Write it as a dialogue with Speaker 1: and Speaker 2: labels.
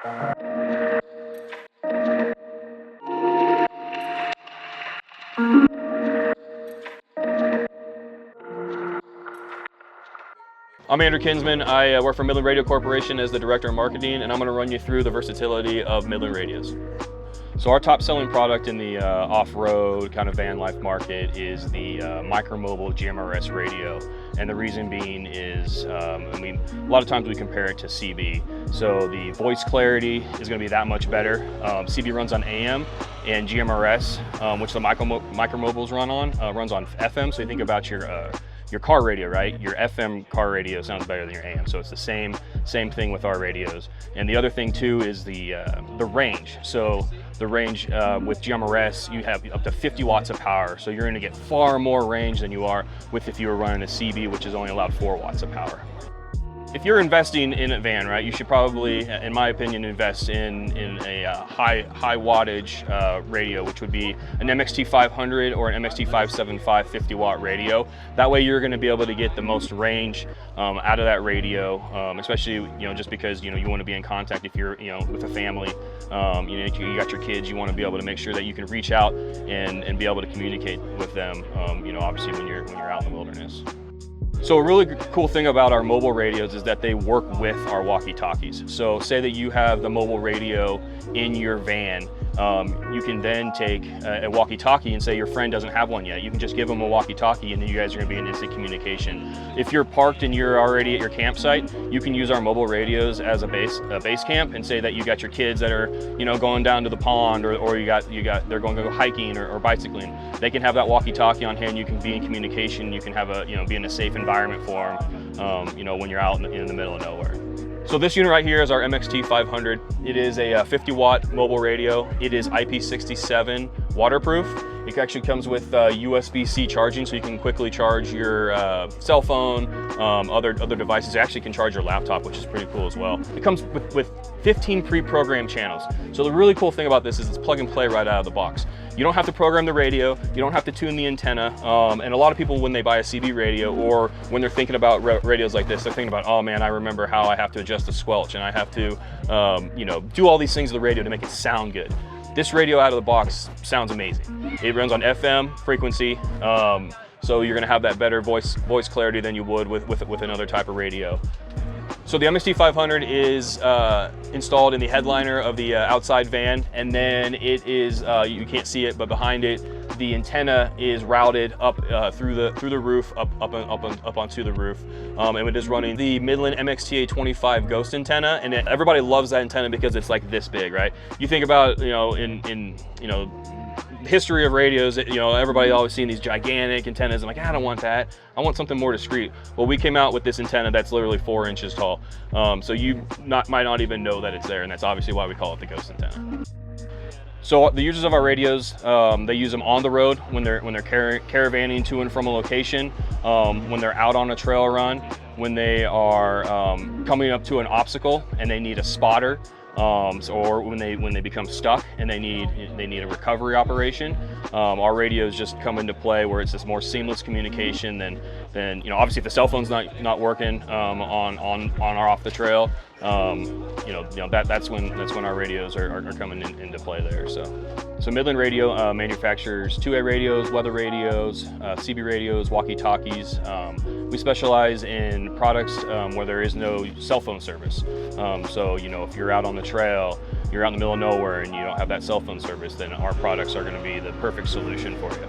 Speaker 1: I'm Andrew Kinsman. I work for Midland Radio Corporation as the Director of Marketing, and I'm going to run you through the versatility of Midland Radios. So our top selling product in the off-road kind of van life market is the MicroMobile GMRS Radio. And the reason being is, a lot of times we compare it to CB. So the voice clarity is going to be that much better. CB runs on AM, and GMRS, which the MicroMobiles run on, runs on FM. So you think about your car radio, right? Your FM car radio sounds better than your AM, so it's the same thing with our radios. And the other thing too is the range. So the range with GMRS, you have up to 50 watts of power, so you're going to get far more range than you are with if you were running a CB, which is only allowed 4 watts of power. If you're investing in a van, right, you should probably, in my opinion, invest in a high wattage radio, which would be an MXT 500 or an MXT 575 50 watt radio. That way you're going to be able to get the most range out of that radio, especially just because you want to be in contact if you're with a family. You got your kids, you want to be able to make sure that you can reach out and be able to communicate with them. Obviously when you're out in the wilderness. So a really cool thing about our mobile radios is that they work with our walkie-talkies. So say that you have the mobile radio in your van, you can then take a walkie-talkie and say your friend doesn't have one yet. You can just give them a walkie-talkie and then you guys are going to be in instant communication. If you're parked and you're already at your campsite, you can use our mobile radios as a base camp and say that you got your kids that are going down to the pond, or they're going to go hiking or bicycling. They can have that walkie-talkie on hand. You can be in communication. You can have be in a safe environment for them, when you're out in the middle of nowhere. So this unit right here is our MXT 500. It is a 50 watt mobile radio. It is IP67 waterproof. It actually comes with USB-C charging, so you can quickly charge your cell phone, other devices. It actually can charge your laptop, which is pretty cool as well. It comes with 15 pre-programmed channels. So the really cool thing about this is it's plug and play right out of the box. You don't have to program the radio, you don't have to tune the antenna, and a lot of people when they buy a CB radio or when they're thinking about radios like this, they're thinking about, oh man, I remember how I have to adjust the squelch and I have to do all these things to the radio to make it sound good. This radio out of the box sounds amazing. It runs on FM frequency, so you're gonna have that better voice clarity than you would with another type of radio. So the MXT 500 is installed in the headliner of the outside van, and then it is, you can't see it, but behind it, the antenna is routed up through the roof, up onto the roof, and it is running the Midland MXTA 25 Ghost antenna, and everybody loves that antenna because it's like this big, right? You think about, in history of radios, everybody always seen these gigantic antennas. I'm like, I don't want that. I want something more discreet. Well, we came out with this antenna that's literally 4 inches tall. So you might not even know that it's there, and that's obviously why we call it the Ghost antenna. So the users of our radios, they use them on the road when they're caravanning to and from a location, when they're out on a trail run, when they are coming up to an obstacle and they need a spotter. Or when they become stuck and they need a recovery operation, our radios just come into play where it's this more seamless communication than obviously if the cell phone's not working on or off the trail, that's when our radios are coming into play there. So Midland Radio manufactures 2A radios, weather radios, CB radios, walkie-talkies. We specialize in products where there is no cell phone service. So if you're out on the trail, you're out in the middle of nowhere and you don't have that cell phone service, then our products are going to be the perfect solution for you.